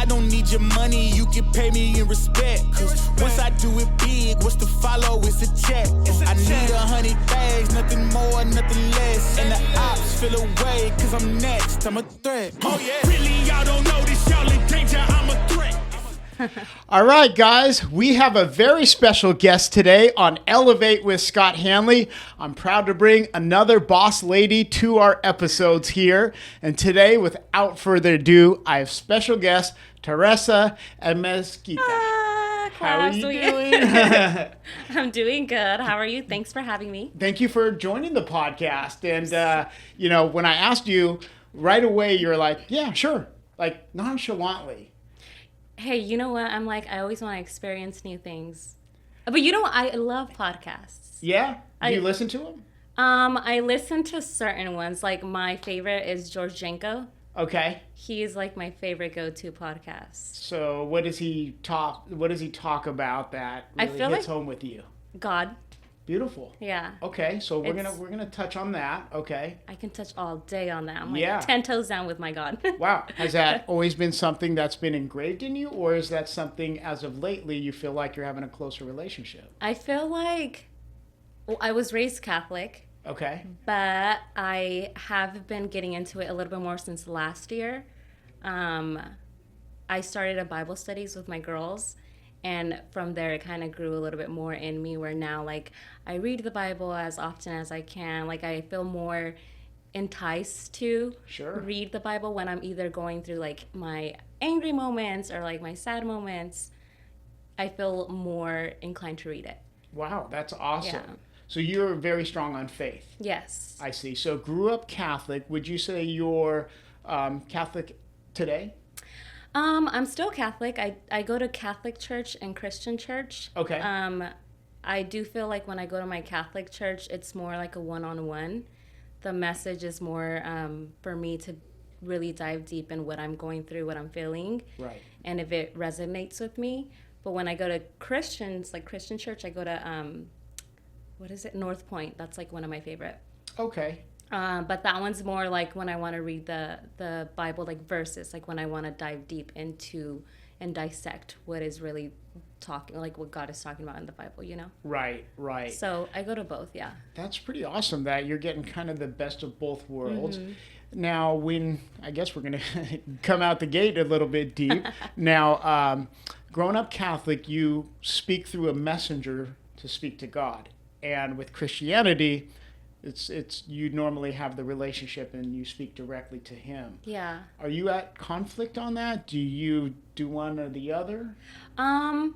don't need your money, you can pay me in respect. Cause once I do it big, what's to follow? It's a check. I need 100 bags, nothing more, nothing less. And the ops feel away, cause I'm next, I'm a threat. Oh yeah, really y'all don't know this, y'all in danger, I'm a threat. All right, guys, we have a very special guest today on Elevate with Scott Handley. I'm proud to bring another boss lady to our episodes here. And today, without further ado, I have special guest Teresa Amezquita. How are you doing? I'm doing good. How are you? Thanks for having me. Thank you for joining the podcast. And, when I asked you right away, you're like, yeah, sure, like nonchalantly. Hey, you know what? I always want to experience new things. But I love podcasts. Yeah? Do you listen to them? I listen to certain ones. Like my favorite is George Janko. Okay. He's like my favorite go-to podcast. So what does he talk about that really hits home with you? God. Beautiful. Yeah. Okay, so we're gonna touch on that. Okay. I can touch all day on that. I'm like yeah. 10 toes down with my God. Wow. Has that always been something that's been engraved in you, or is that something as of lately you feel like you're having a closer relationship? I feel like I was raised Catholic. Okay. But I have been getting into it a little bit more since last year. I started a Bible studies with my girls. And from there, it kind of grew a little bit more in me where now, like, I read the Bible as often as I can. Like, I feel more enticed to read the Bible when I'm either going through, like, my angry moments or, like, my sad moments. I feel more inclined to read it. Wow, that's awesome. Yeah. So you're very strong on faith. Yes. I see. So grew up Catholic. Would you say you're Catholic today? I'm still Catholic. I go to Catholic church and Christian church. Okay. I do feel like when I go to my Catholic church, it's more like a one-on-one. The message is more for me to really dive deep in what I'm going through, what I'm feeling. Right. And if it resonates with me. But when I go to Christians, like Christian church, I go to, North Point. That's like one of my favorite. Okay. But that one's more like when I want to read the Bible, like verses, like when I want to dive deep into and dissect what is really talking, like what God is talking about in the Bible, you know? Right. So I go to both, yeah. That's pretty awesome that you're getting kind of the best of both worlds. Mm-hmm. Now, I guess we're going to come out the gate a little bit deep. Now, growing up Catholic, you speak through a messenger to speak to God. And with Christianity, it's you normally have the relationship and you speak directly to him. Yeah. Are you at conflict on that? Do you do one or the other? Are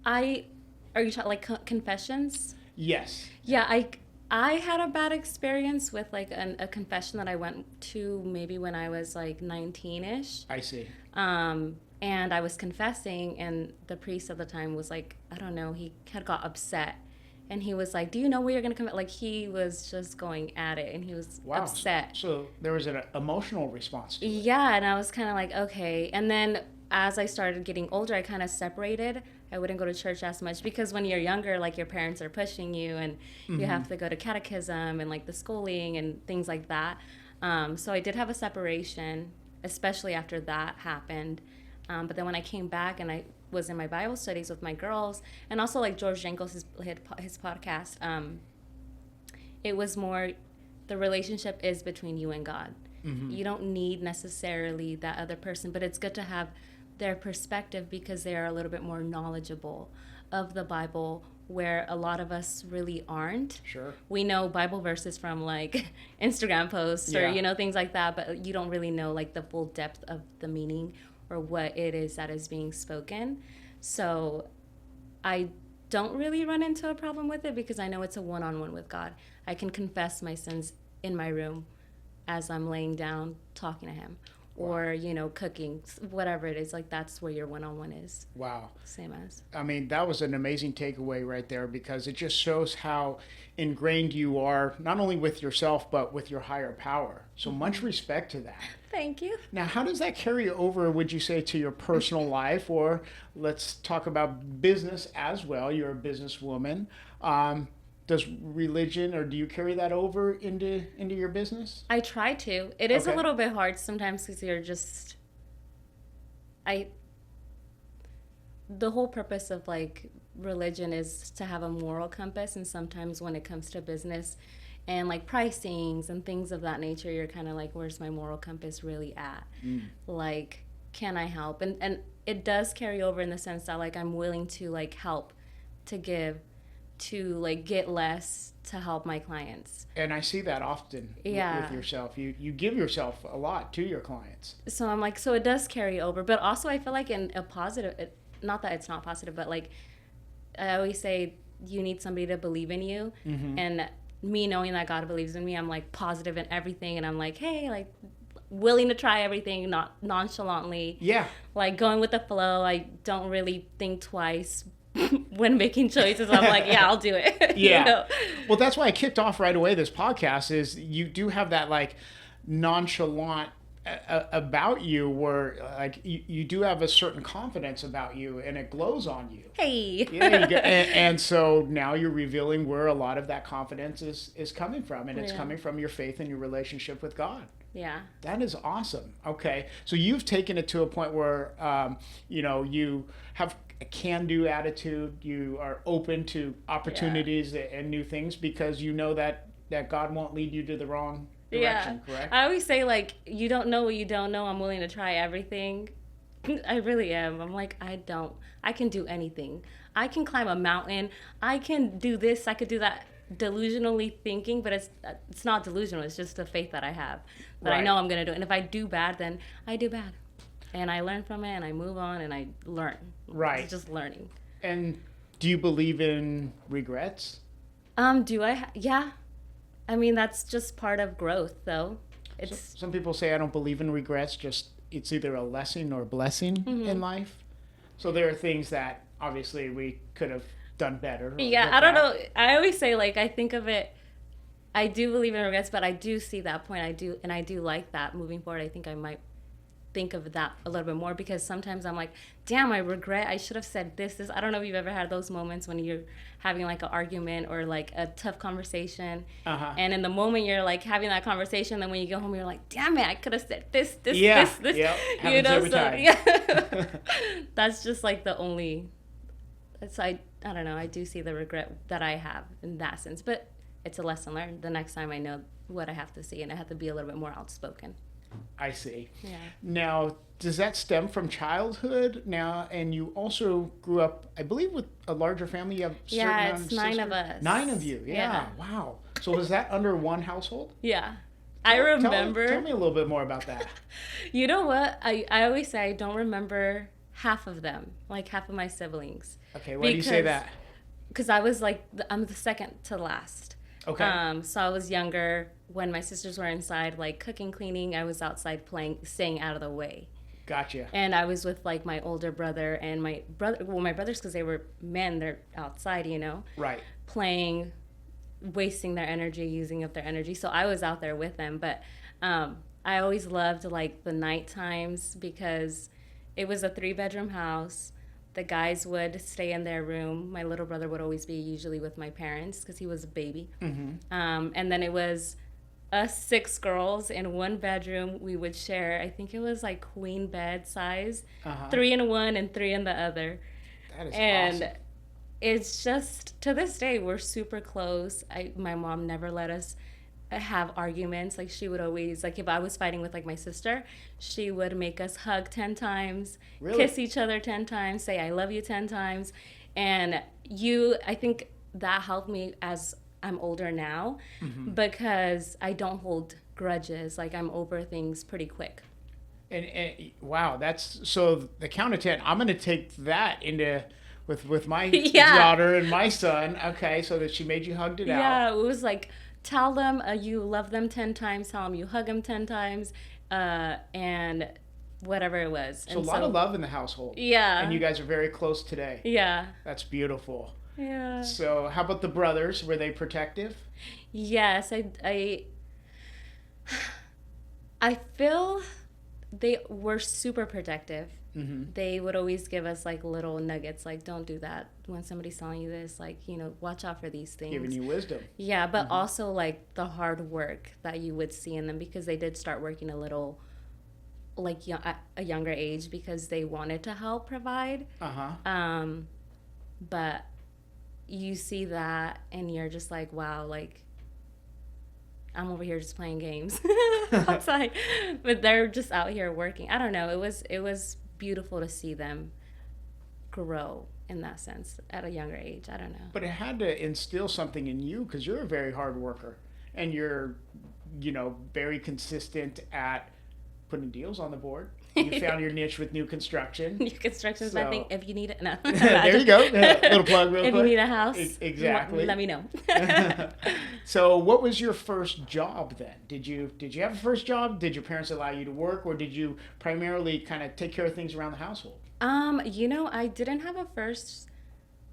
you talking like confessions? Yes. Yeah, I had a bad experience with like a confession that I went to maybe when I was like 19-ish. I see. And I was confessing and the priest at the time was like, I don't know, he had got upset. And he was like, do you know where you're going to come? Like, he was just going at it, and he was upset. So there was an emotional response to it. Yeah, and I was kind of like, okay. And then as I started getting older, I kind of separated. I wouldn't go to church as much because when you're younger, like, your parents are pushing you, and you have to go to catechism and, like, the schooling and things like that. So I did have a separation, especially after that happened. But then when I came back and I was in my Bible studies with my girls, and also like George Janko's his podcast, it was more the relationship is between you and God. Mm-hmm. You don't need necessarily that other person, but it's good to have their perspective because they are a little bit more knowledgeable of the Bible, where a lot of us really aren't. Sure. We know Bible verses from like Instagram posts or, things like that, but you don't really know like the full depth of the meaning or what it is that is being spoken. So I don't really run into a problem with it because I know it's a one-on-one with God. I can confess my sins in my room as I'm laying down talking to him. Wow. Or, cooking, whatever it is. Like, that's where your one-on-one is. Wow. Same as. I mean, that was an amazing takeaway right there because it just shows how ingrained you are, not only with yourself, but with your higher power. So much respect to that. Thank you. Now, how does that carry over, would you say, to your personal life? Or let's talk about business as well. You're a businesswoman. Does religion, or do you carry that over into your business? I try to. It is a little bit hard sometimes because you're just... the whole purpose of like religion is to have a moral compass, and sometimes when it comes to business and like pricings and things of that nature, you're kind of like, where's my moral compass really at? Like, can I help? And it does carry over in the sense that like I'm willing to like help, to give, to like get less to help my clients. And I see that often with yourself. You give yourself a lot to your clients. So I'm like, so it does carry over, but also I feel like in a positive, not that it's not positive, but like I always say, you need somebody to believe in you. And me knowing that God believes in me, I'm like positive in everything, and I'm like, hey, like willing to try everything, not nonchalantly. Yeah. Like going with the flow. I don't really think twice when making choices. I'm like, yeah, I'll do it. Yeah. You know? Well, that's why I kicked off right away this podcast, is you do have that like nonchalant about you, where like you do have a certain confidence about you, and it glows on you. Hey. Yeah, you get, and so now you're revealing where a lot of that confidence is coming from, and it's coming from your faith and your relationship with God. Yeah. That is awesome. Okay, so you've taken it to a point where you have a can-do attitude. You are open to opportunities and new things, because you know that God won't lead you to the wrong direction, correct? I always say, like, you don't know what you don't know. I'm willing to try everything. I really am. I'm like, I can do anything. I can climb a mountain. I can do this. I could do that. Delusionally thinking, but it's not delusional. It's just the faith that I have, that I know I'm going to do it. And if I do bad, then I do bad. And I learn from it, and I move on, and I learn. Right. It's just learning. And do you believe in regrets? Do I? Yeah. I mean, that's just part of growth, though. It's some people say I don't believe in regrets. Just it's either a lesson or a blessing in life. So there are things that obviously we could have done better. Yeah, I don't know. I always say, like, I think of it. I do believe in regrets, but I do see that point. I do like that moving forward. I think I might think of that a little bit more, because sometimes I'm like, damn, I regret, I should have said this. I don't know if you've ever had those moments when you're having like an argument or like a tough conversation, and in the moment you're like having that conversation, then when you go home you're like, damn it, I could have said this. Yeah. You know, every so time. yeah. That's just like the only, it's I don't know, I do see the regret that I have in that sense, but it's a lesson learned. The next time I know what I have to say, and I have to be a little bit more outspoken. I see. Yeah. Now, does that stem from childhood now? And you also grew up, I believe, with a larger family. You have it's 9 of us. 9 of you. Yeah. Wow. So was that under one household? Yeah. I remember. Tell me a little bit more about that. You know what? I always say I don't remember half of them, like half of my siblings. Okay. Why do you say that? Because I was like, I'm the second to last. Okay. So I was younger. When my sisters were inside, like cooking, cleaning, I was outside playing, staying out of the way. Gotcha. And I was with like my older brother and my brother. Well, my brothers, because they were men, they're outside, you know. Right. Playing, wasting their energy, using up their energy. So I was out there with them. But I always loved like the night times, because it was a 3-bedroom house. The guys would stay in their room. My little brother would always be usually with my parents, because he was a baby. And then it was us 6 girls in 1 bedroom. We would share, I think it was like queen bed size, 3 in one and 3 in the other. That is and awesome. It's just, to this day, we're super close. My mom never let us have arguments. Like, she would always, like, if I was fighting with like my sister, she would make us hug 10 times, kiss each other 10 times, say I love you 10 times. And I think that helped me as I'm older now, because I don't hold grudges. Like, I'm over things pretty quick. And wow, that's so the count of 10. I'm going to take that into with my daughter and my son. Okay, so that she made you hugged it out. Yeah, it was like, tell them you love them 10 times, tell them you hug them 10 times, and whatever it was. So a lot of love in the household. Yeah. And you guys are very close today. Yeah. That's beautiful. Yeah. So how about the brothers? Were they protective? Yes, I feel they were super protective. They would always give us like little nuggets, like, don't do that when somebody's telling you this, like, you know, watch out for these things. Giving you wisdom. Yeah, but also like the hard work that you would see in them, because they did start working a little like at a younger age because they wanted to help provide. But you see that and you're just like, wow, like I'm over here just playing games outside, but they're just out here working. I don't know. It was beautiful to see them grow in that sense at a younger age. I don't know. But it had to instill something in you because you're a very hard worker and you're, very consistent at putting deals on the board. You found your niche with new construction. New construction is my thing. If you need it, no. There you go. Little plug, real quick. If you need a house, exactly. Let me know. So, what was your first job then? Did you have a first job? Did your parents allow you to work, or did you primarily kind of take care of things around the household? I didn't have a first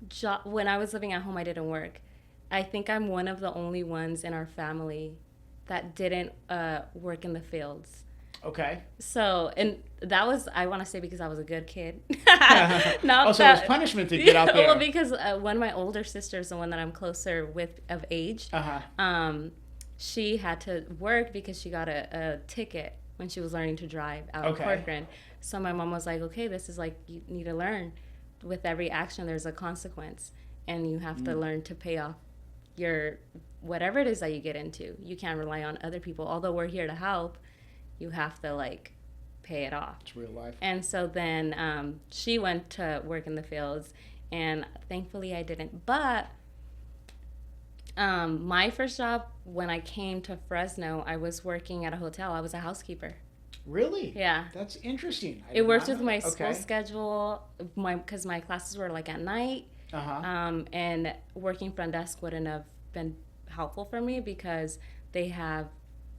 job when I was living at home. I didn't work. I think I'm one of the only ones in our family that didn't work in the fields. Okay. So, and that was, I want to say, because I was a good kid. So it was punishment to get out there. Well, because one of my older sisters, the one that I'm closer with of age, she had to work because she got a ticket when she was learning to drive out in Corcoran. So my mom was like, okay, this is like, you need to learn. With every action, there's a consequence. And you have to learn to pay off your, whatever it is that you get into. You can't rely on other people. Although we're here to help, you have to like pay it off. It's real life. And so then she went to work in the fields, and thankfully I didn't. But my first job when I came to Fresno, I was working at a hotel. I was a housekeeper. Really? Yeah. That's interesting. It worked with my school schedule, because my classes were like at night. And working front desk wouldn't have been helpful for me because they have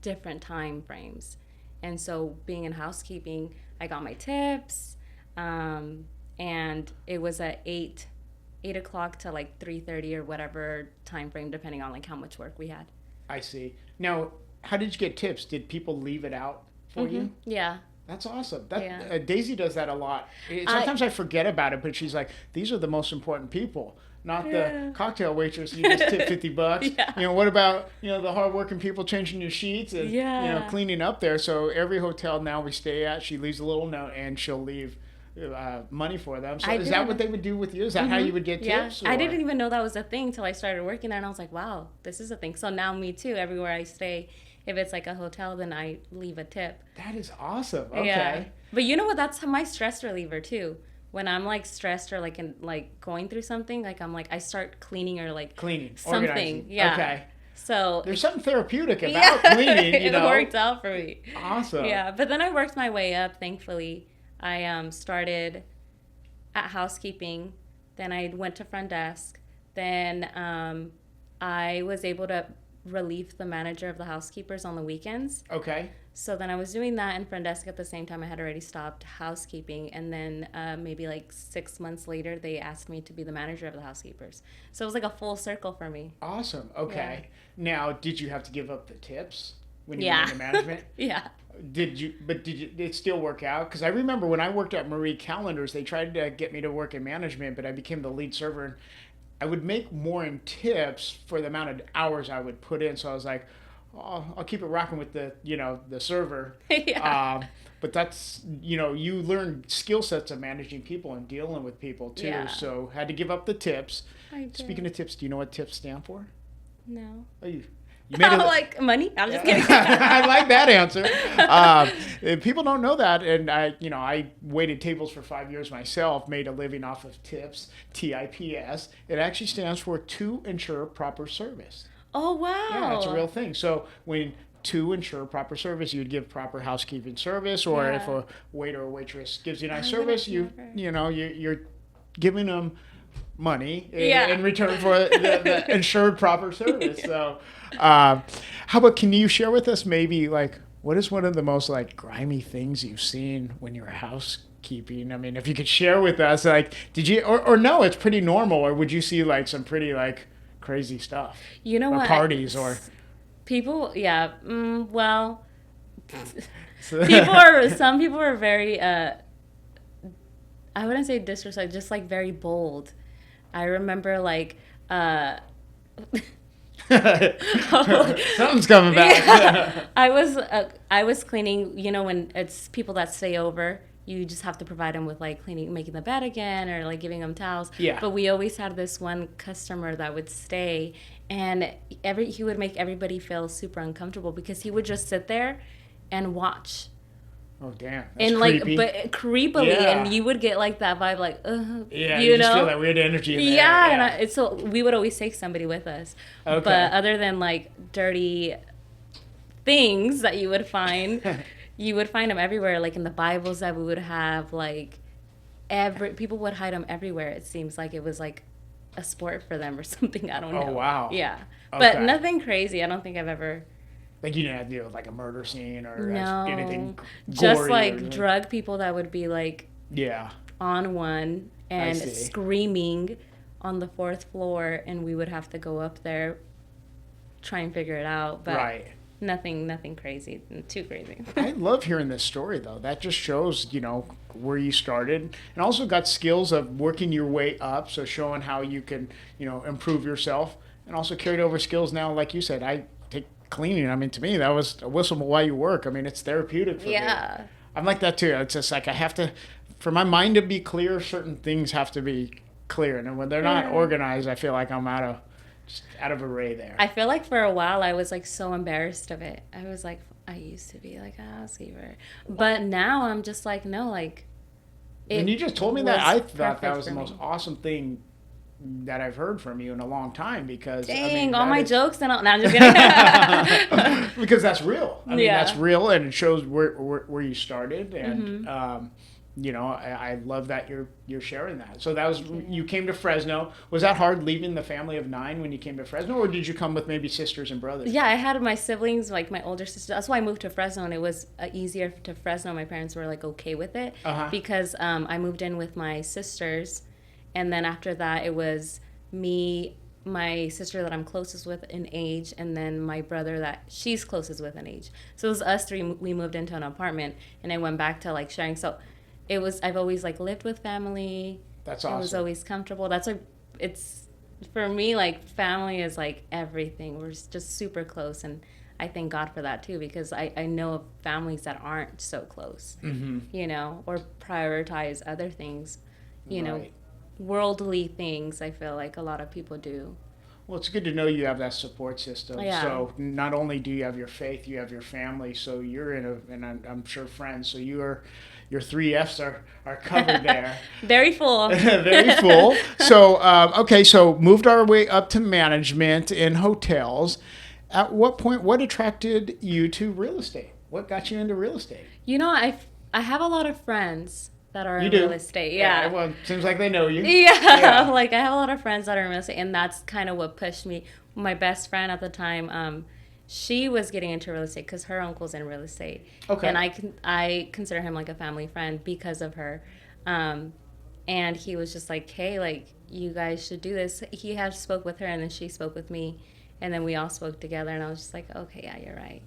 different time frames. And so being in housekeeping, I got my tips, and it was at 8 o'clock to like 3:30 or whatever time frame, depending on like how much work we had. I see. Now, how did you get tips? Did people leave it out for you? Yeah. That's awesome. Daisy does that a lot. Sometimes I forget about it, but she's like, these are the most important people, not the cocktail waitress you just tip $50. Yeah. What about, the hardworking people changing your sheets and, cleaning up there. So every hotel now we stay at, she leaves a little note and she'll leave money for them. So is that what they would do with you? Is that how you would get tips? I didn't even know that was a thing until I started working there, and I was like, wow, this is a thing. So now me too, everywhere I stay, if it's like a hotel, then I leave a tip. That is awesome. Okay. Yeah. But you know what? That's my stress reliever too. When I'm like stressed or like going through something, like I'm like I start cleaning or like cleaning something. Organizing. Yeah. Okay. So there's something therapeutic about cleaning. It worked out for me. Awesome. Yeah, but then I worked my way up. Thankfully, I started at housekeeping. Then I went to front desk. Then I was able to relieve the manager of the housekeepers on the weekends. Okay. So then I was doing that in front desk at the same time. I had already stopped housekeeping, and then maybe like 6 months later, they asked me to be the manager of the housekeepers. So it was like a full circle for me. Awesome. Okay. Yeah. Now, did you have to give up the tips when you went into management? Yeah. Did it still work out? Because I remember when I worked at Marie Callender's, they tried to get me to work in management, but I became the lead server. And I would make more in tips for the amount of hours I would put in. So I was like, I'll keep it rocking with the server. Yeah. But that's, you learn skill sets of managing people and dealing with people too. Yeah. So had to give up the tips. I did. Speaking of tips, do you know what tips stand for? No. Oh, you made like money? I'm just kidding. I like that answer. People don't know that, and I waited tables for 5 years myself, made a living off of tips, TIPS. It actually stands for to ensure proper service. Oh, wow. Yeah, it's a real thing. So to ensure proper service, you'd give proper housekeeping service, or if a waiter or waitress gives you nice service, you're giving them money in return for the ensured proper service. So how about, can you share with us maybe like what is one of the most like grimy things you've seen when you're housekeeping? I mean, if you could share with us, like, did you or no, it's pretty normal, or would you see like some pretty like crazy stuff? You know what? Parties or people, yeah. Well, some people are very I wouldn't say disrespectful, just like very bold. I remember like Something's coming back. Yeah. I was cleaning, you know, when it's people that stay over, you just have to provide them with like cleaning, making the bed again, or like giving them towels. Yeah. But we always had this one customer that would stay, and he would make everybody feel super uncomfortable because he would just sit there and watch. Oh damn! That's And creepy. like, but creepily, Yeah. and you would get like that vibe, like, Yeah, you just know, feel that weird energy in there. yeah. And so we would always take somebody with us. Okay. But other than like dirty things that you would find, you would find them everywhere. Like in the Bibles that we would have, like people would hide them everywhere. It seems like it was like a sport for them or something. I don't know. Oh wow. Yeah, Okay. but nothing crazy. I don't think I've ever. Like you didn't have to deal with like a murder scene or No, anything just gory like or, drug people that would be like Yeah. on one and see. screaming on the fourth floor, and we would have to go up there, try and figure it out. But Right. nothing crazy, too crazy. I love hearing this story though. That just shows, where you started and also got skills of working your way up. So showing how you can, improve yourself and also carried over skills now. Like you said, I take cleaning. I mean, to me, that was a whistle while you work. I mean, it's therapeutic for me. Yeah. I'm like that too. It's just like I have to, for my mind to be clear, certain things have to be clear. And when they're not organized, I feel like I'm out of array there. I feel like for a while I was like so embarrassed of it. I was like, I used to be like a housekeeper, but now I'm just like, no, like. And you just told me that. I thought that perfect was the for most me. awesome thing that I've heard from you in a long time because Dang, all that my is- jokes and all. No, I'm just kidding. because that's real. I mean, Yeah. that's real, and it shows where you started, and Mm-hmm. I love that you're sharing that. So that was you came to Fresno. Was that hard leaving the family of 9 when you came to Fresno, or did you come with maybe sisters and brothers? Yeah, I had my siblings, like my older sister. That's why I moved to Fresno, and it was easier to Fresno. My parents were like okay with it because I moved in with my sisters, and then after that it was me, my sister that I'm closest with in age, and then my brother that she's closest with in age. So it was us three. We moved into an apartment, and I went back to like sharing. So it was, I've always like lived with family. That's It was awesome. always comfortable. That's like, it's for me, like family is like everything. We're just super close, and I thank God for that too, because I know of families that aren't so close, or prioritize other things, Right. worldly things. I feel like a lot of people do. Well, it's good to know you have that support system. Yeah. So not only do you have your faith, you have your family. So you're and I'm sure friends. So your 3 F's are covered there. Very full. Very full. So, okay, so moved our way up to management in hotels. At what point, what attracted you to real estate? What got you into real estate? I have a lot of friends that are You in do? real estate. Yeah. Well, it seems like they know you. Yeah. Like I have a lot of friends that are in real estate, and that's kind of what pushed me. My best friend at the time, she was getting into real estate because her uncle's in real estate. Okay. And I consider him like a family friend because of her. And he was just like, hey, like you guys should do this. He had spoke with her, and then she spoke with me, and then we all spoke together, and I was just like, okay, yeah, you're right.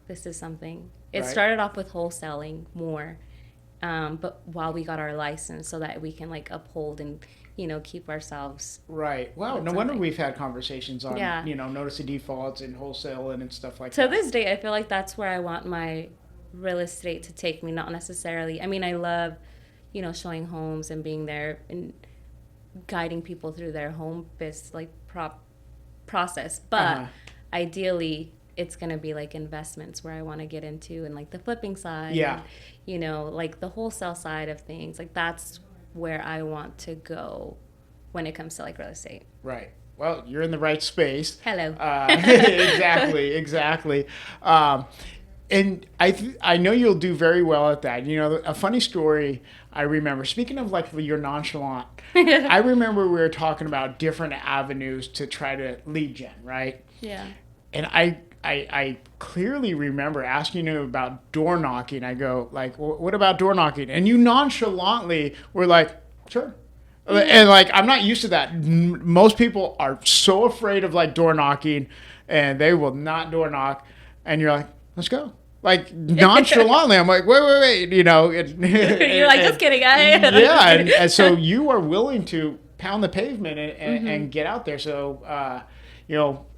This is something. It Right. started off with wholesaling more. But while we got our license, so that we can like uphold and keep ourselves. Right. Wow. That's No wonder something. we've had conversations on, Yeah. notice of defaults and wholesale and stuff like To that. this day, I feel like that's where I want my real estate to take me. Not necessarily. I mean, I love, showing homes and being there and guiding people through their home process. But ideally, it's gonna be like investments where I want to get into, and like the flipping side. Yeah. And, like the wholesale side of things. Like that's where I want to go when it comes to like real estate. Right. Well, you're in the right space. Hello. Exactly. And I know you'll do very well at that. A funny story I remember, speaking of like your nonchalant, I remember we were talking about different avenues to try to lead gen, right? Yeah. And I clearly remember asking you about door knocking. I go, like, well, what about door knocking? And you nonchalantly were like, sure. And like, I'm not used to that. Most people are so afraid of like door knocking, and they will not door knock. And you're like, let's go. Like nonchalantly, I'm like, wait. You're like, just kidding. And so you are willing to pound the pavement and get out there. So,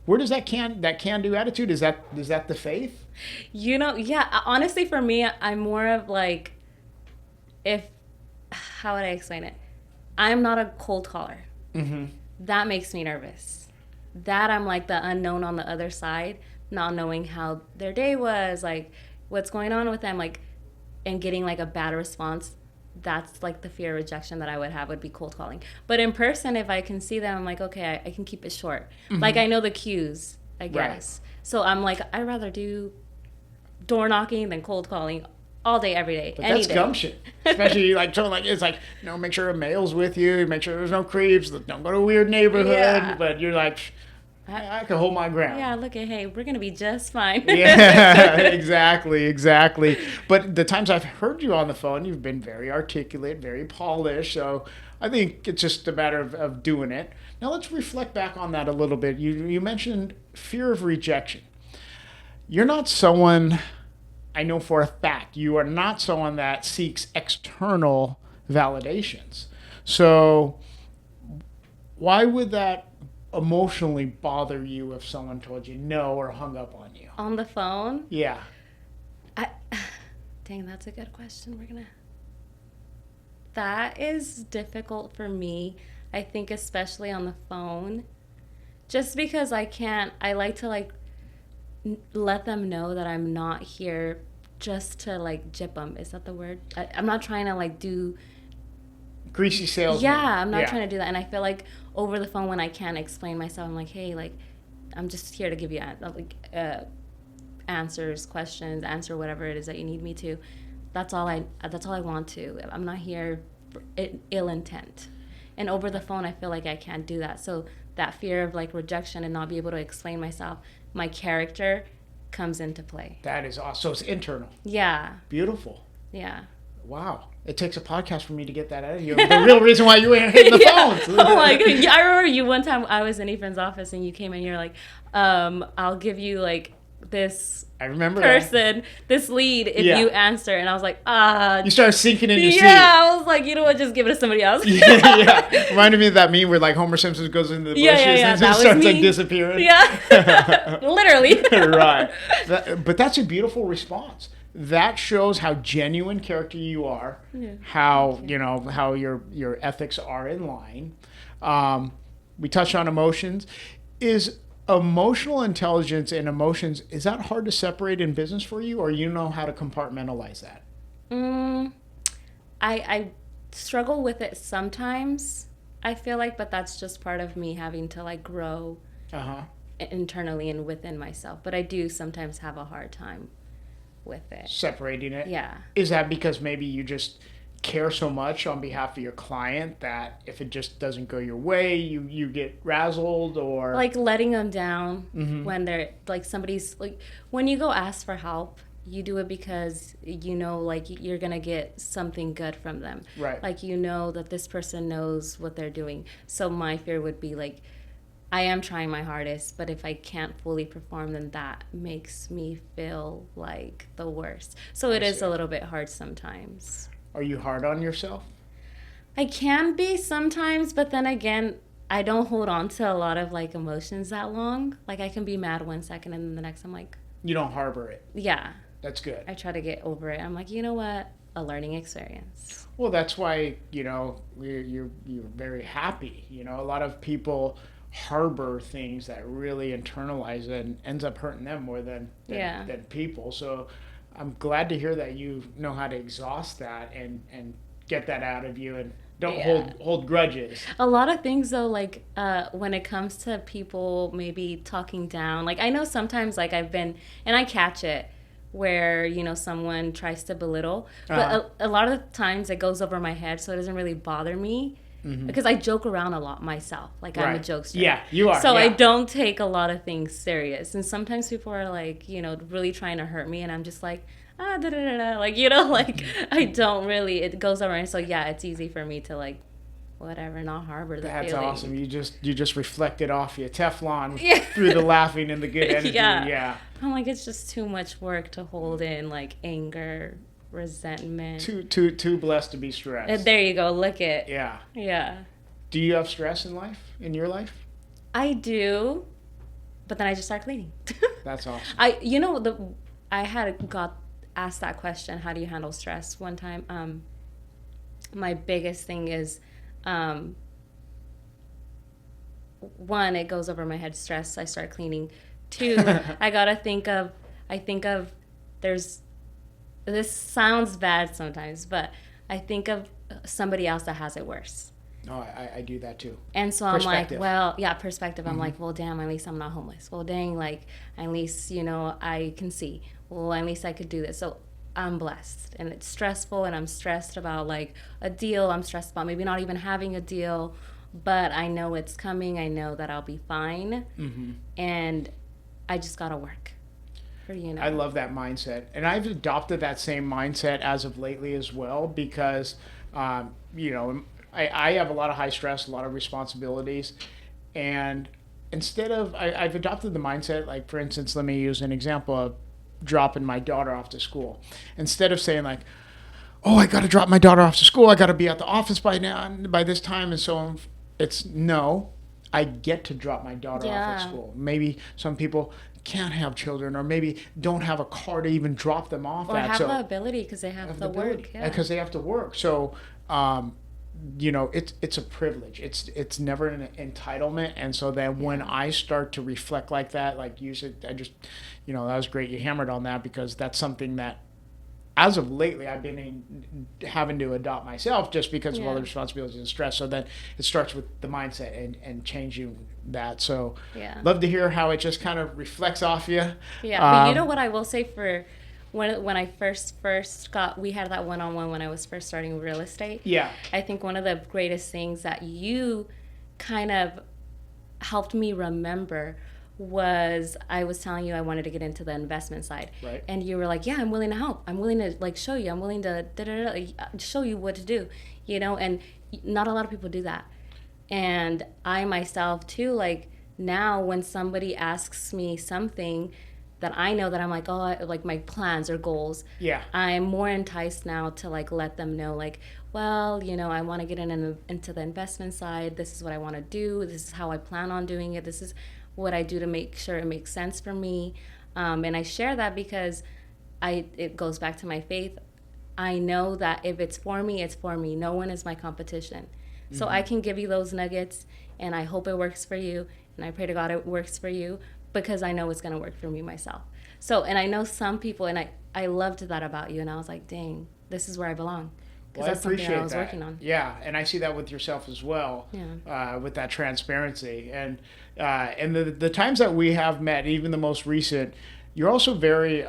where does that can-do attitude, is that the faith? Yeah, honestly for me, I'm more of like, how would I explain it? I'm not a cold caller. Mm-hmm. That makes me nervous. That I'm like the unknown on the other side, not knowing how their day was, like what's going on with them, like, and getting like a bad response. That's like the fear of rejection that I would have, would be cold calling. But in person, if I can see them, I'm like, okay, I can keep it short. Mm-hmm. Like I know the cues, I guess. Right. So I'm like, I'd rather do door knocking than cold calling all day, every day. But that's gumption. Especially like something like, it's like, make sure a male's with you, make sure there's no creeps, don't go to a weird neighborhood. Yeah. But you're like, I can hold my ground. Yeah, look at, hey, we're going to be just fine. Yeah, exactly. But the times I've heard you on the phone, you've been very articulate, very polished. So I think it's just a matter of doing it. Now let's reflect back on that a little bit. You mentioned fear of rejection. You're not someone, I know for a fact, you are not someone that seeks external validations. So why would that emotionally bother you if someone told you no or hung up on you? On the phone? Yeah. Dang, that's a good question. That is difficult for me, I think, especially on the phone. Just because I like to like let them know that I'm not here just to like jip them. Is that the word? I'm not trying to like do greasy salesman. Yeah, I'm not trying to do that. And I feel like over the phone, when I can't explain myself, I'm like, hey, like, I'm just here to give you answers, questions, answer whatever it is that you need me to. That's all I want to. I'm not here for ill intent. And over the phone, I feel like I can't do that. So that fear of like rejection and not be able to explain myself, my character comes into play. That is awesome. So it's internal. Yeah. Beautiful. Yeah. Wow. It takes a podcast for me to get that out of you. The real reason why you were hitting the phones. Oh my God. Yeah, I remember you one time, I was in Ethan's office and you came in and you're like, I'll give you like this person, this lead if you answer. And I was like, you started sinking in your seat. Yeah, I was like, you know what, just give it to somebody else. Yeah. Reminded me of that meme where like Homer Simpson goes into the bushes and starts like disappearing. Yeah. Literally. Right. But that's a beautiful response. That shows how genuine character you are, how how your ethics are in line. We touched on emotions. Is emotional intelligence and emotions, is that hard to separate in business for you, or you know how to compartmentalize that? I struggle with it sometimes, I feel like, but that's just part of me having to like grow internally and within myself. But I do sometimes have a hard time with it. Separating it? Yeah. Is that because maybe you just care so much on behalf of your client that if it just doesn't go your way, you get razzled, or like letting them down when they're like, somebody's like, when you go ask for help, you do it because like you're gonna get something good from them, right? Like that this person knows what they're doing. So my fear would be like, I am trying my hardest, but if I can't fully perform, then that makes me feel like the worst. So it is a little bit hard sometimes. Are you hard on yourself? I can be sometimes, but then again, I don't hold on to a lot of like emotions that long. Like I can be mad 1 second and then the next I'm like... You don't harbor it. Yeah. That's good. I try to get over it. I'm like, you know what? A learning experience. Well, that's why, you're very happy. A lot of people harbor things that really internalize it and ends up hurting them more than people. So I'm glad to hear that you know how to exhaust that and get that out of you and don't hold grudges. A lot of things though, like when it comes to people maybe talking down, like I know sometimes like I've been, and I catch it, where someone tries to belittle, but a lot of the times it goes over my head, so it doesn't really bother me. Because I joke around a lot myself. Like, I'm a jokester. Yeah, you are. So I don't take a lot of things serious. And sometimes people are like, really trying to hurt me. And I'm just like, like, like I don't really, it goes over. And so, yeah, it's easy for me to like, whatever, not harbor the feeling. That's awesome. You just reflect it off you. Teflon through the laughing and the good energy. Yeah. I'm like, it's just too much work to hold in like anger, resentment. Too blessed to be stressed. There you go. Look it. Yeah. Yeah. Do you have stress in your life? I do. but then I just started cleaning. That's awesome. I had got asked that question, how do you handle stress, one time. My biggest thing is, one, it goes over my head, stress, I start cleaning. Two, I think of this sounds bad sometimes, but I think of somebody else that has it worse. No, I do that too. And so I'm like, well, yeah, perspective. I'm like, well, damn, at least I'm not homeless. Well, dang, like, at least, I can see. Well, at least I could do this. So I'm blessed. And it's stressful, and I'm stressed about, like, a deal. I'm stressed about maybe not even having a deal. But I know it's coming. I know that I'll be fine. And I just got to work. I love that mindset. And I've adopted that same mindset as of lately as well because, I have a lot of high stress, a lot of responsibilities. And instead of, I've adopted the mindset, like, for instance, let me use an example of dropping my daughter off to school. Instead of saying, like, oh, I got to drop my daughter off to school, I got to be at the office by this time, and so on. It's no, I get to drop my daughter off at school. Maybe some people can't have children, or maybe don't have a car to even drop them off or at. Have the ability because they have to work. Yeah. Because they have to work. So, it's a privilege. It's never an entitlement. And so then when I start to reflect like that, like you said, that was great. You hammered on that because that's something that, as of lately, I've been having to adopt myself just because of all the responsibilities and stress. So then it starts with the mindset and changing that. So love to hear how it just kind of reflects off you. Yeah, but you know what I will say for when I first we had that one-on-one when I was first starting real estate. Yeah. I think one of the greatest things that you kind of helped me remember was I was telling you I wanted to get into the investment side. Right. And you were like, yeah, I'm willing to help. I'm willing to, like, show you. I'm willing to show you what to do, and not a lot of people do that. And I myself too, like, now when somebody asks me something that I know that I'm like, like my plans or goals, I'm more enticed now to, like, let them know, like, well, I want to get into the investment side. This is what I want to do. This is how I plan on doing it. This is what I do to make sure it makes sense for me. And I share that because it goes back to my faith. I know that if it's for me, it's for me. No one is my competition. So I can give you those nuggets, and I hope it works for you, and I pray to God it works for you because I know it's going to work for me myself. So, and I know some people, and I loved that about you, and I was like, dang, this is where I belong. Because that's something that I was working on. Yeah, and I see that with yourself as well, with that transparency. And the times that we have met, even the most recent, you're also very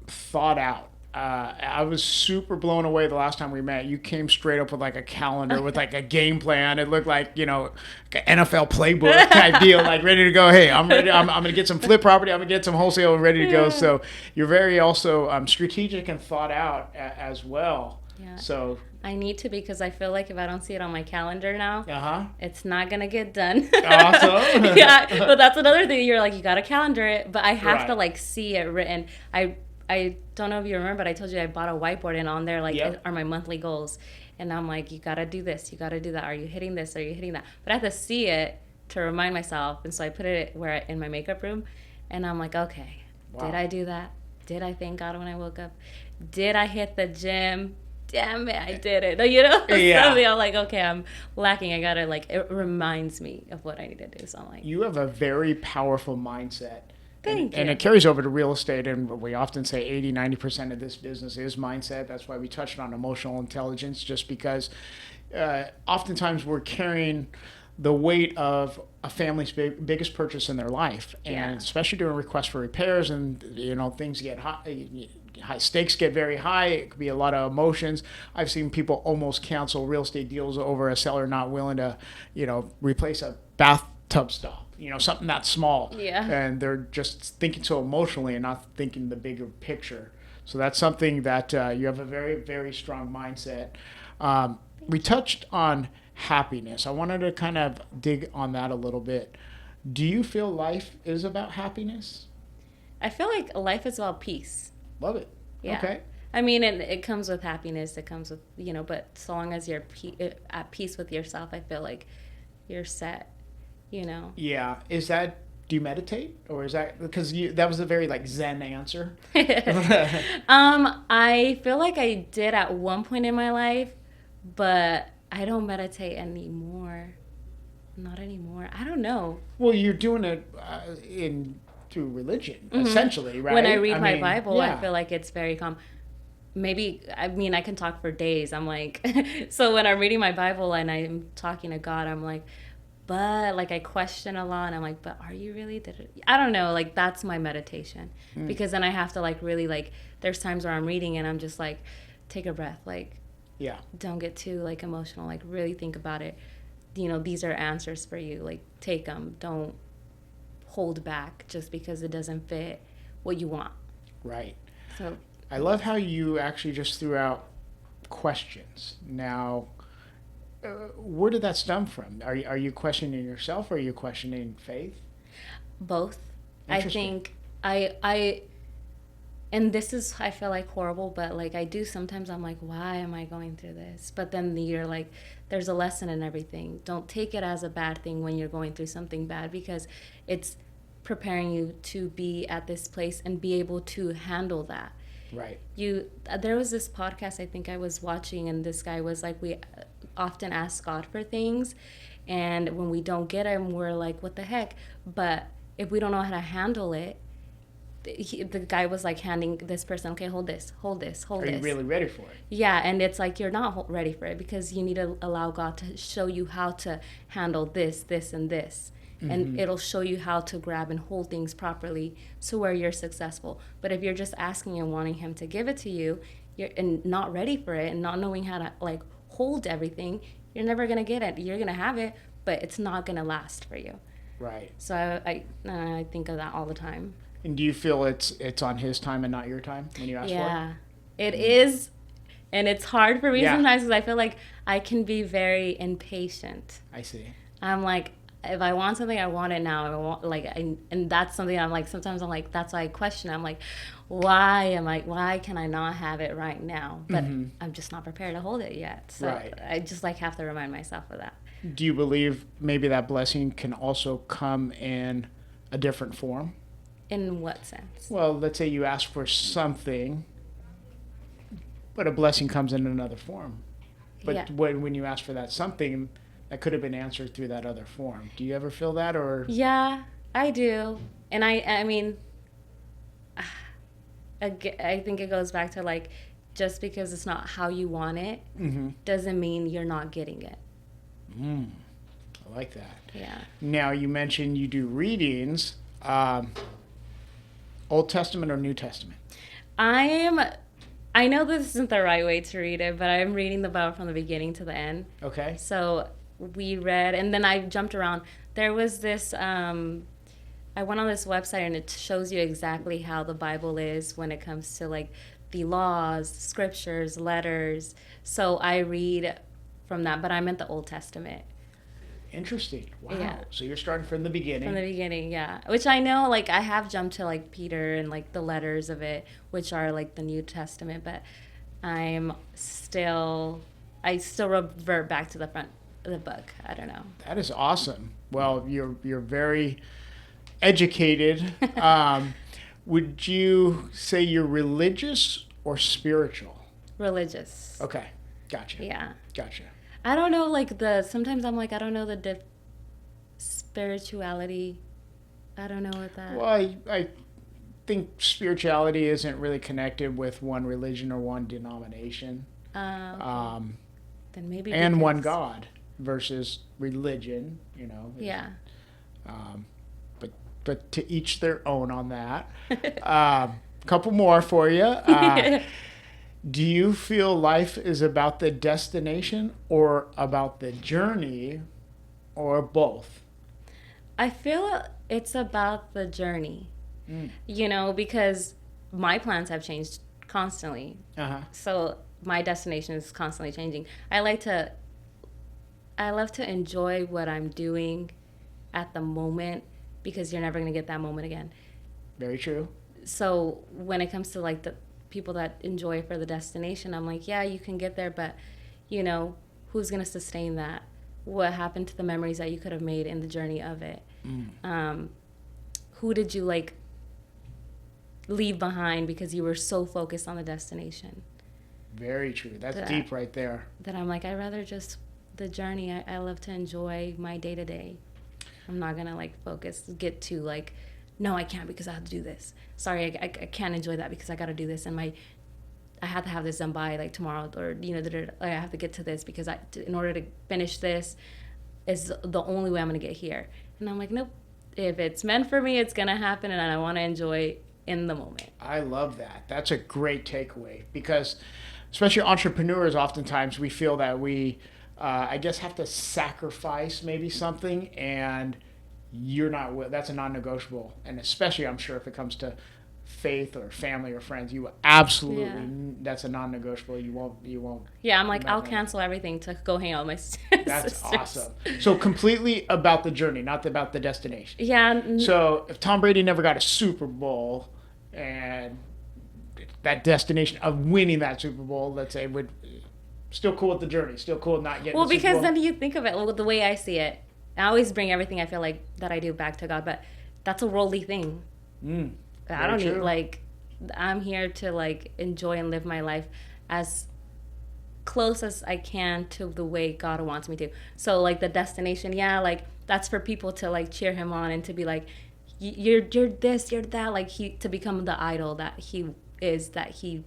thought out. I was super blown away the last time we met. You came straight up with, like, a calendar with, like, a game plan. It looked like, like an NFL playbook type deal, like, ready to go. Hey, I'm ready. I'm going to get some flip property. I'm going to get some wholesale and ready to go. So you're very also strategic and thought out as well. Yeah. So I need to, because I feel like if I don't see it on my calendar now, it's not gonna get done. Awesome. Yeah, but that's another thing. You're like, you gotta calendar it, but I have to, like, see it written. I don't know if you remember, but I told you I bought a whiteboard, and on there, like, are my monthly goals. And I'm like, you gotta do this, you gotta do that. Are you hitting this? Are you hitting that? But I have to see it to remind myself. And so I put it in my makeup room, and I'm like, okay, did I do that? Did I thank God when I woke up? Did I hit the gym? Damn it, I did it. Something I'm like, okay, I'm lacking. I gotta, like, it reminds me of what I need to do. So I'm like, you have a very powerful mindset. Thank you. And it carries over to real estate, and we often say 80-90% of this business is mindset. That's why we touched on emotional intelligence, just because oftentimes we're carrying the weight of a family's biggest purchase in their life, and especially doing requests for repairs, and things get high stakes get very high. It could be a lot of emotions. I've seen people almost cancel real estate deals over a seller not willing to replace a bathtub stop, something that small, and they're just thinking so emotionally and not thinking the bigger picture. So that's something that you have a very, very strong mindset. We touched on happiness. I wanted to kind of dig on that a little bit. Do you feel life is about happiness? I feel like life is about peace. Love it. Yeah. Okay. I mean, it comes with happiness. It comes with, but so long as you're at peace with yourself, I feel like you're set, Yeah. Is that Do you meditate, or is that because that was a very like Zen answer? I feel like I did at one point in my life, but I don't meditate anymore. Not anymore. I don't know. Well, you're doing it through religion, essentially, right? When I read my mean, Bible, yeah. I feel like it's very calm. Maybe, I mean, I can talk for days. I'm like, so when I'm reading my Bible and I'm talking to God, I'm like, but like I question a lot and I'm like, but are you really? I don't know. Like that's my meditation because then I have to like really like, there's times where I'm reading and I'm just like, take a breath. Like, Yeah. don't get too like emotional. Like really think about it. You know, these are answers for you. Like take them. Don't hold back just because it doesn't fit what you want. Right. So I love how you actually just threw out questions. Now, where did that stem from? Are you questioning yourself, or are you questioning faith? both. I think I and this is, I feel like horrible, but like I do sometimes, I'm like, why am I going through this? But then you're like, there's a lesson in everything. Don't take it as a bad thing when you're going through something bad, because it's preparing you to be at this place and be able to handle that. Right. There was this podcast I think I was watching, and this guy was like, we often ask God for things, and when we don't get them, we're like, what the heck? But if we don't know how to handle it, the guy was like handing this person, okay, hold this. Are you really ready for it? Yeah, and it's like you're not ready for it because you need to allow God to show you how to handle this, and this. And it'll show you how to grab and hold things properly so where you're successful. But if you're just asking and wanting him to give it to you, and not ready for it and not knowing how to like hold everything, you're never going to get it. You're going to have it, but it's not going to last for you. Right. So I think of that all the time. And do you feel it's on his time and not your time when you ask for it? Yeah, it is. And it's hard for me sometimes because I feel like I can be very impatient. I see. I'm like, if I want something, I want it now. And that's something I'm like, sometimes I'm like, that's why I question. I'm like, why can I not have it right now? But I'm just not prepared to hold it yet. So I just like have to remind myself of that. Do you believe maybe that blessing can also come in a different form? In what sense? Well, let's say you ask for something, but a blessing comes in another form. But when you ask for that something, that could have been answered through that other form. Do you ever feel that, or? Yeah, I do. And I mean, I think it goes back to like, just because it's not how you want it, doesn't mean you're not getting it. I like that. Yeah. Now, you mentioned you do readings. Old Testament or New Testament? I know this isn't the right way to read it, but I'm reading the Bible from the beginning to the end. Okay. So we read, and then I jumped around. There was this, I went on this website, and it shows you exactly how the Bible is when it comes to like the laws, scriptures, letters. So I read from that, but I'm in the Old Testament. Interesting. Wow. Yeah. So you're starting from the beginning. From the beginning, yeah. Which I know, like, I have jumped to, like, Peter and, like, the letters of it, which are, like, the New Testament, but I still revert back to the front of the book. I don't know. That is awesome. Well, you're very educated. Would you say you're religious or spiritual? Religious. Okay. Gotcha. Yeah. Gotcha. I don't know, like, sometimes I'm like, I don't know the spirituality. I don't know what that. Well, I think spirituality isn't really connected with one religion or one denomination. Okay. Then maybe. And one God versus religion, you know. Yeah. But to each their own on that. Couple more for you. Do you feel life is about the destination or about the journey, or both? I feel it's about the journey, you know, because my plans have changed constantly. So my destination is constantly changing. I love to enjoy what I'm doing at the moment, because you're never going to get that moment again. Very true. So when it comes to like the people that enjoy for the destination, I'm like, yeah, you can get there, but you know, who's going to sustain that? What happened to the memories that you could have made in the journey of it? who did you like leave behind because you were so focused on the destination? Very true. That's deep right there. That I'm like, I'd rather just the journey. I love to enjoy my day to day. I'm not gonna like get to like, no, I can't because I have to do this. Sorry, I can't enjoy that because I got to do this, and I have to have this done by like tomorrow, or I have to get to this because in order to finish this is the only way I'm gonna get here. And I'm like, nope. If it's meant for me, it's gonna happen, and I want to enjoy in the moment. I love that. That's a great takeaway, because especially entrepreneurs, oftentimes we feel that we, I guess, have to sacrifice maybe something, and that's a non-negotiable. And especially, I'm sure, if it comes to faith or family or friends, you absolutely, that's a non-negotiable. You won't. Yeah, I'm like, I'll cancel everything to go hang out with my sisters. That's awesome. So completely about the journey, not about the destination. Yeah. So if Tom Brady never got a Super Bowl, and that destination of winning that Super Bowl, let's say, would still cool with the journey, still cool with not getting well, the Super because Bowl. then you think of it the way I see it. I always bring everything I feel like that I do back to God, but that's a worldly thing. I don't need, like, I'm here to like enjoy and live my life as close as I can to the way God wants me to. So like the destination, yeah, like that's for people to like cheer him on and to be like, you're this, you're that, like to become the idol that he is, that he's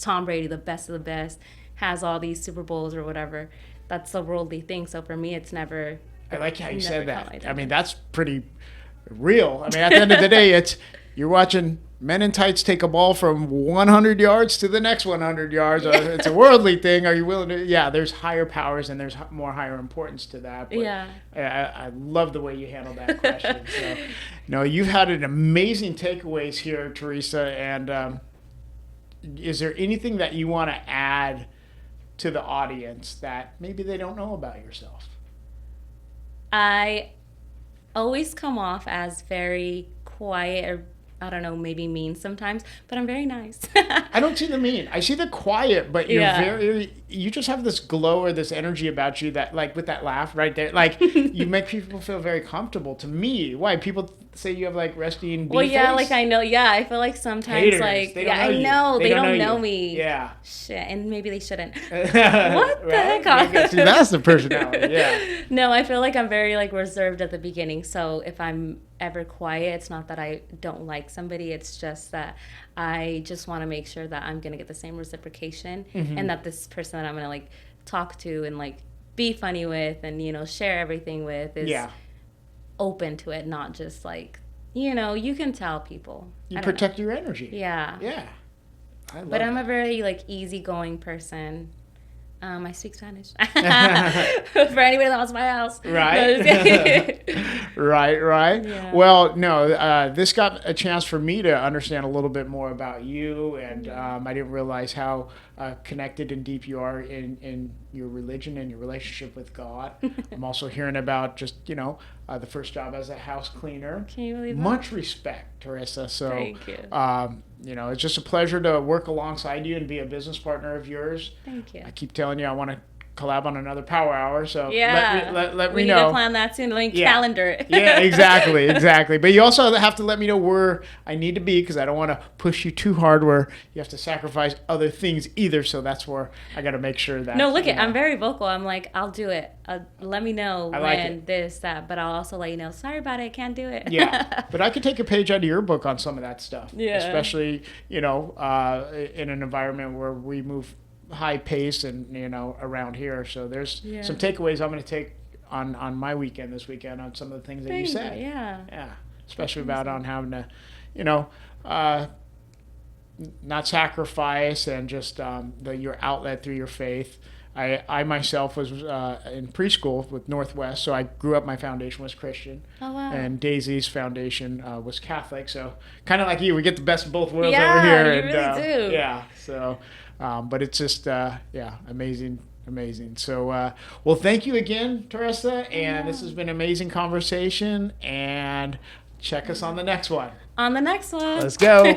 Tom Brady, the best of the best, has all these Super Bowls or whatever. That's a worldly thing. So for me, it's never. I like how you said that. I mean, that's pretty real. I mean, at the end of the day, you're watching men in tights take a ball from 100 yards to the next 100 yards. It's a worldly thing. Are you willing to? Yeah, there's higher powers and there's more higher importance to that. But yeah. I love the way you handled that question. So, you've had an amazing takeaways here, Teresa. And is there anything that you want to add to the audience that maybe they don't know about yourself? I always come off as very quiet, or I don't know, maybe mean sometimes, but I'm very nice. I don't see the mean. I see the quiet, but you just have this glow or this energy about you that, like, with that laugh right there, like, you make people feel very comfortable. To me, why? People say you have, like, resting bee face? Like, I know, I feel like sometimes, haters, like, they don't know they don't know you. me. Yeah. Shit, and maybe they shouldn't. What the heck? That's the personality, yeah. No, I feel like I'm very, like, reserved at the beginning, so if I'm ever quiet, it's not that I don't like somebody, it's just that I just want to make sure that I'm gonna get the same reciprocation, and that this person that I'm gonna like talk to and like be funny with and share everything with is open to it, not just like you can tell people you protect your energy. Yeah I love I'm that. a very like easygoing person. I speak Spanish. For anybody that wants my house. Right. Right. Yeah. Well, no, this got a chance for me to understand a little bit more about you, and I didn't realize how connected and deep you are in your religion and your relationship with God. I'm also hearing about just, the first job as a house cleaner. Can you believe that? Much respect, Teresa. So, thank you. It's just a pleasure to work alongside you and be a business partner of yours. Thank you. I keep telling you I want to collab on another power hour, so yeah, let we me need know. to plan that soon. Like calendar it. Yeah, exactly. But you also have to let me know where I need to be, because I don't want to push you too hard where you have to sacrifice other things either. So that's where I got to make sure that. No, look I'm very vocal. I'm like, I'll do it. Let me know when this, that, but I'll also let you know. Sorry about it, can't do it. Yeah, but I could take a page out of your book on some of that stuff. Yeah, especially in an environment where we move high pace and around here, so there's some takeaways I'm going to take on my weekend this weekend on some of the things that you said. Especially about on having to not sacrifice and just your outlet through your faith. I myself was in preschool with Northwest, so I grew up, my foundation was Christian. Oh, wow. And Daisy's foundation was Catholic, so kind of like you, we get the best of both worlds over here. You really do. Yeah, so but it's just amazing. So well, thank you again, Teresa, and this has been an amazing conversation, and check us on the next one. On the next one. Let's go.